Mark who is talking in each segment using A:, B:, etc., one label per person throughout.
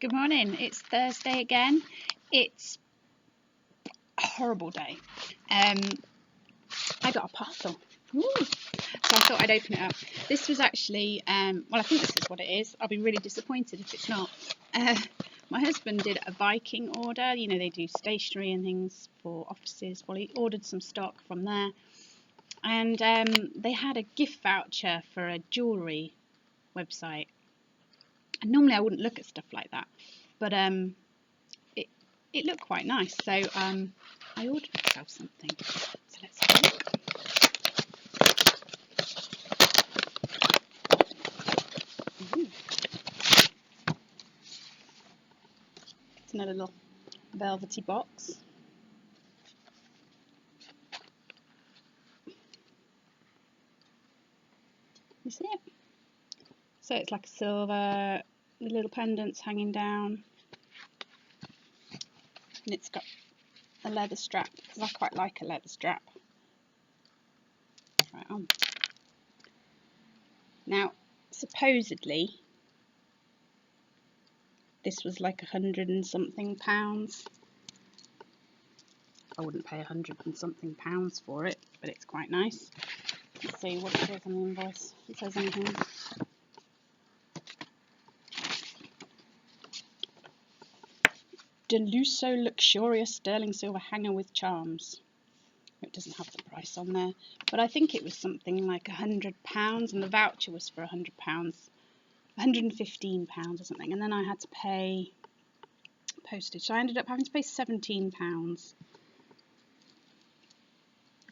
A: Good morning. It's Thursday again. It's a horrible day. I got a parcel. Ooh. So I thought I'd open it up. This was actually, well, I think this is what it is. I'll be really disappointed if it's not. My husband did a Viking order. You know, they do stationery and things for offices. Well, he ordered some stock from there. And they had a gift voucher for a jewellery website. And normally I wouldn't look at stuff like that. But it looked quite nice, so I ordered myself something. So let's have a look. Ooh. It's another little velvety box. You see it? So it's like a silver with little pendants hanging down, and it's got a leather strap because I quite like a leather strap. Right on. Now, supposedly, this was like £100 and something. I wouldn't pay £100 and something for it, but it's quite nice. Let's see what it says on the invoice. If it says anything. Deluso luxurious sterling silver hanger with charms. It doesn't have the price on there, but I think it was something like £100, and the voucher was for £100, £115 or something, and then I had to pay postage, so I ended up having to pay £17. I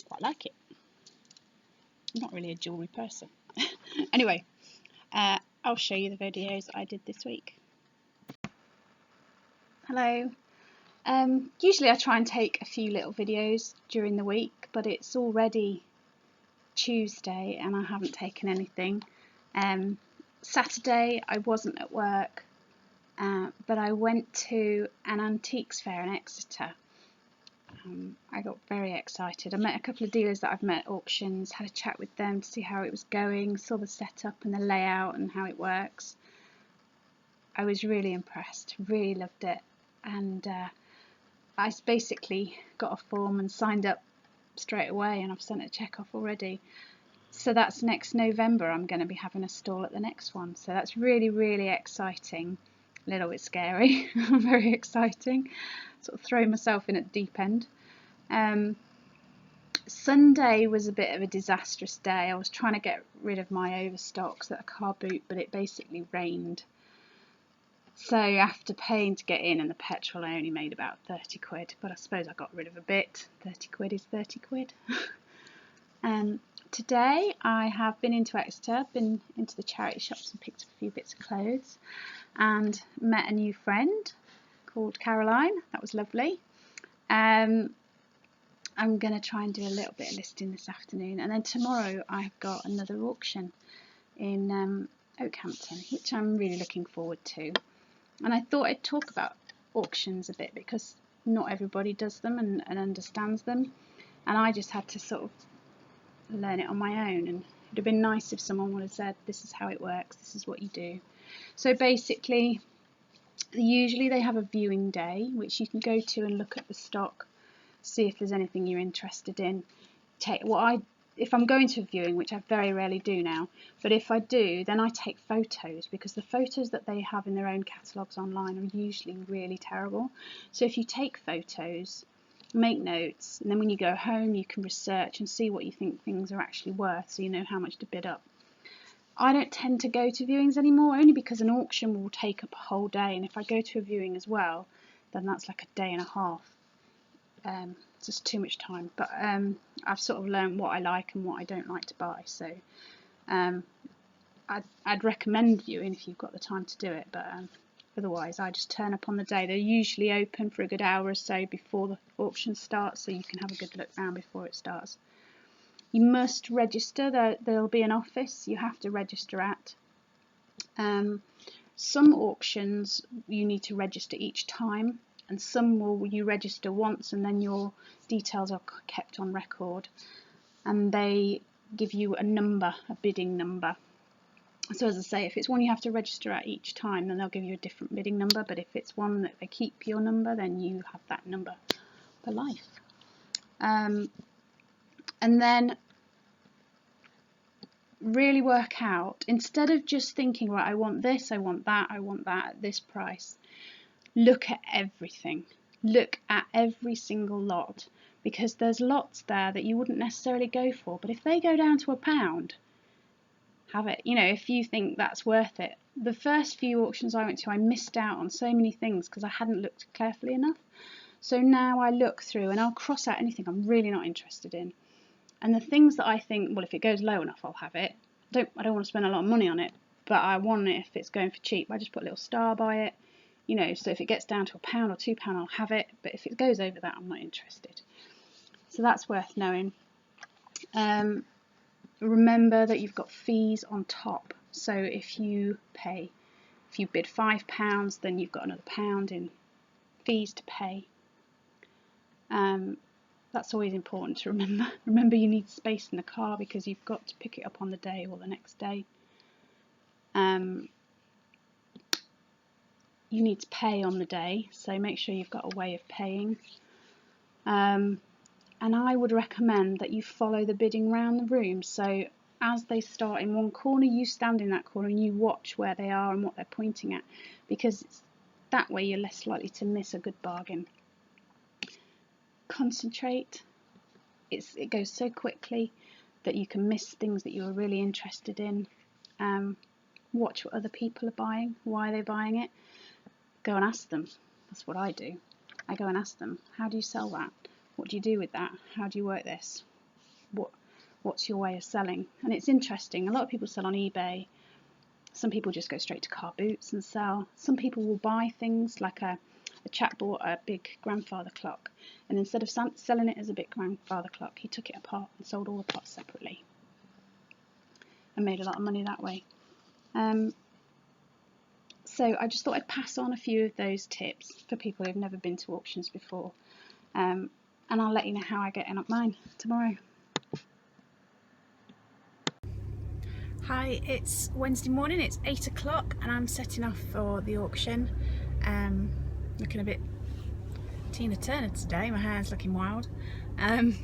A: quite like it. I'm not really a jewellery person. Anyway, I'll show you the videos I did this week. Hello. Usually I try and take a few little videos during the week, but it's already Tuesday and I haven't taken anything. Saturday I wasn't at work, but I went to an antiques fair in Exeter. I got very excited. I met a couple of dealers that I've met at auctions, had a chat with them to see how it was going, saw the setup and the layout and how it works. I was really impressed, really loved it, and I basically got a form and signed up straight away, and I've sent a cheque off already. So that's next November. I'm going to be having a stall at the next one. So that's really, really exciting. A little bit scary, very exciting. Sort of throwing myself in at the deep end. Sunday was a bit of a disastrous day. I was trying to get rid of my overstocks at a car boot, but it basically rained. So after paying to get in, and the petrol I only made about 30 quid, but I suppose I got rid of a bit. 30 quid is 30 quid. Today I have been into Exeter, been into the charity shops and picked up a few bits of clothes, and met a new friend called Caroline. That was lovely. I'm going to try and do a little bit of listing this afternoon, and then tomorrow I've got another auction in Oakhampton, which I'm really looking forward to. And I thought I'd talk about auctions a bit because not everybody does them and understands them, and I just had to sort of learn it on my own, and it'd have been nice if someone would have said, this is how it works, this is what you do. So basically, usually they have a viewing day which you can go to and look at the stock, see if there's anything you're interested in. If I'm going to a viewing, which I very rarely do now, but if I do, then I take photos, because the photos that they have in their own catalogues online are usually really terrible. So if you take photos, make notes, and then when you go home you can research and see what you think things are actually worth, so you know how much to bid up. I don't tend to go to viewings anymore, only because an auction will take up a whole day, and if I go to a viewing as well, then that's like a day and a half. It's just too much time. But I've sort of learned what I like and what I don't like to buy, so I'd recommend viewing if you've got the time to do it, but otherwise I just turn up on the day. They're usually open for a good hour or so before the auction starts, so you can have a good look round before it starts. You must register. There'll be an office you have to register at. Some auctions you need to register each time, and some will you register once and then your details are kept on record, and they give you a number, a bidding number, So as I say, if it's one you have to register at each time, then they'll give you a different bidding number, but if it's one that they keep your number, then you have that number for life. And then really work out, instead of just thinking, right, I want this, I want that at this price, look at everything. Look at every single lot, because there's lots there that you wouldn't necessarily go for, but if they go down to £1, have it. You know, if you think that's worth it. The first few auctions I went to, I missed out on so many things because I hadn't looked carefully enough. So now I look through and I'll cross out anything I'm really not interested in. And the things that I think, well, if it goes low enough, I'll have it. I don't want to spend a lot of money on it, but I want it if it's going for cheap. I just put a little star by it. You know, so if it gets down to £1 or £2, I'll have it. But if it goes over that, I'm not interested. So that's worth knowing. Remember that you've got fees on top. So if you bid £5, then you've got another £1 in fees to pay. That's always important to remember. Remember, you need space in the car because you've got to pick it up on the day or the next day. You need to pay on the day, so make sure you've got a way of paying. And I would recommend that you follow the bidding round the room. So as they start in one corner, you stand in that corner and you watch where they are and what they're pointing at, because that way you're less likely to miss a good bargain. Concentrate. It goes so quickly that you can miss things that you were really interested in. Watch what other people are buying, why they're buying it. Go and ask them. That's what I do. I go and ask them, how do you sell that? What do you do with that? How do you work this? What's your way of selling? And it's interesting. A lot of people sell on eBay. Some people just go straight to car boots and sell. Some people will buy things like a chap bought a big grandfather clock, and instead of selling it as a big grandfather clock, he took it apart and sold all the parts separately and made a lot of money that way. So I just thought I'd pass on a few of those tips for people who've never been to auctions before. And I'll let you know how I get on mine tomorrow. Hi, it's Wednesday morning, it's 8 o'clock and I'm setting off for the auction. Looking a bit Tina Turner today, my hair's looking wild. I've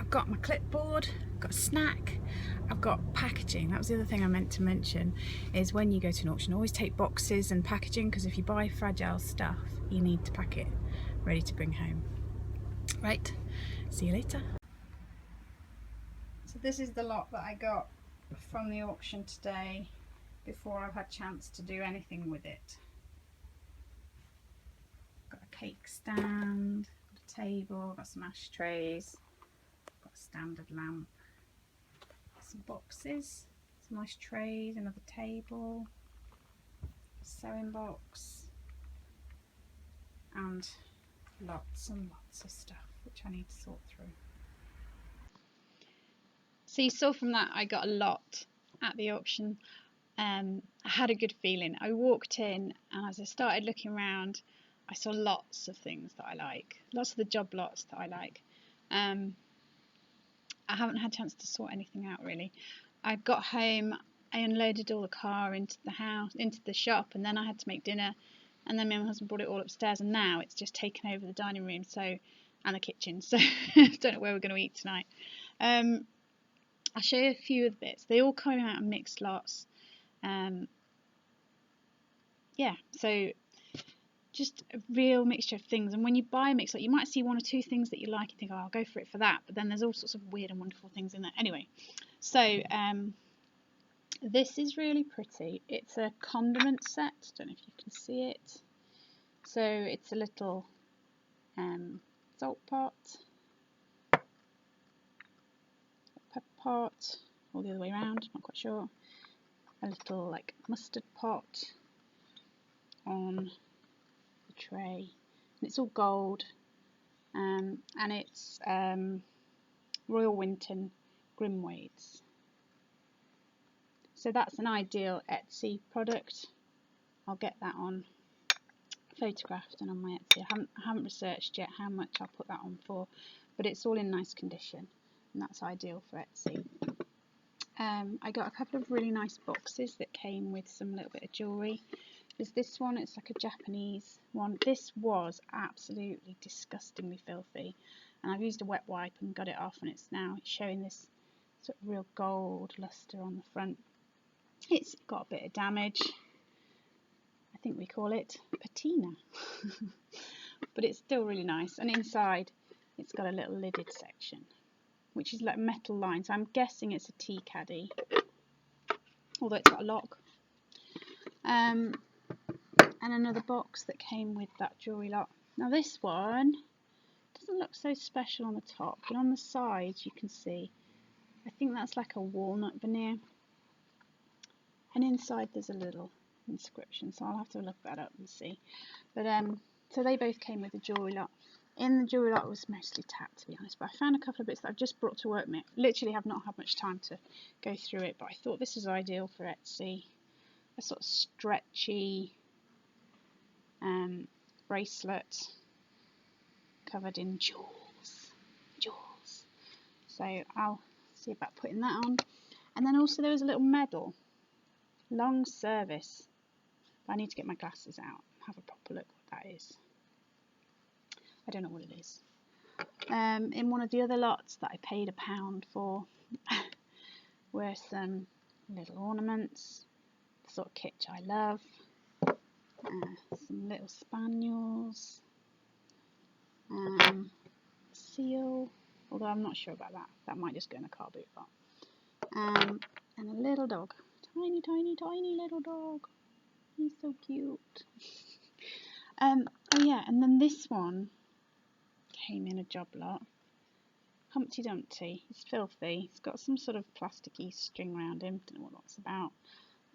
A: got my clipboard, I've got a snack, I've got packaging. That was the other thing I meant to mention, is when you go to an auction, always take boxes and packaging, because if you buy fragile stuff, you need to pack it ready to bring home. Right, see you later. So this is the lot that I got from the auction today before I've had a chance to do anything with it. Got a cake stand, got a table, got some ashtrays, got a standard lamp, some boxes, some nice trays, another table, a sewing box, and lots and lots of stuff which I need to sort through. So you saw from that I got a lot at the auction. I had a good feeling. I walked in and as I started looking around, I saw lots of things that I like, lots of the job lots that I like. I haven't had a chance to sort anything out really. I got home, I unloaded all the car into the shop, and then I had to make dinner, and then my husband brought it all upstairs, and now it's just taken over the dining room and the kitchen, so I don't know where we're going to eat tonight. I'll show you a few of the bits. They all come out in mixed lots. Yeah, so just a real mixture of things. And when you buy a mixed lot, you might see one or two things that you like and think, oh, I'll go for it for that. But then there's all sorts of weird and wonderful things in there. Anyway, so this is really pretty. It's a condiment set. Don't know if you can see it. So it's a little salt pot, pepper pot, or the other way around, not quite sure. A little like mustard pot on the tray, and it's all gold, and it's Royal Winton Grimwades. So that's an ideal Etsy product. I'll get that on photographed and on my Etsy. I haven't researched yet how much I'll put that on for, but it's all in nice condition, and that's ideal for Etsy. I got a couple of really nice boxes that came with some little bit of jewellery. There's this one, it's like a Japanese one. This was absolutely disgustingly filthy, and I've used a wet wipe and got it off, and it's now showing this sort of real gold lustre on the front. It's got a bit of damage. I think we call it patina. But it's still really nice, and inside it's got a little lidded section, which is like metal line, so I'm guessing it's a tea caddy, although it's got a lock. And another box that came with that jewellery lot. Now this one doesn't look so special on the top, but on the sides you can see, I think that's like a walnut veneer, and inside there's a little inscription, so I'll have to look that up and see. But so they both came with the jewellery lot. In the jewellery lot was mostly tapped, to be honest, but I found a couple of bits that I've just brought to work. Literally have not had much time to go through it, but I thought this is ideal for Etsy. A sort of stretchy bracelet covered in jewels. So I'll see about putting that on. And then also there was a little medal, long service. But I need to get my glasses out and have a proper look what that is. I don't know what it is. In one of the other lots that I paid £1 for were some little ornaments, the sort of kitsch I love. Some little spaniels, seal, although I'm not sure about that. That might just go in a car boot lot. And a little dog, tiny little dog. He's so cute. Oh yeah, and then this one came in a job lot. Humpty Dumpty. He's filthy. He's got some sort of plasticky string around him. Don't know what that's about.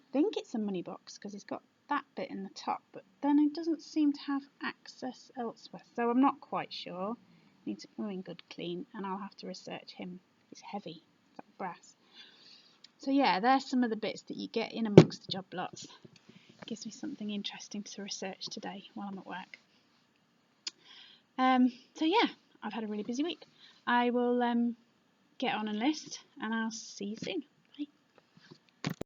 A: I think it's a money box because he's got that bit in the top, but then it doesn't seem to have access elsewhere, so I'm not quite sure. Needs to come in good clean, and I'll have to research him. He's heavy, it's like brass. So yeah, there's some of the bits that you get in amongst the job lots. Gives me something interesting to research today while I'm at work. So yeah, I've had a really busy week. I will get on a list, and I'll see you soon.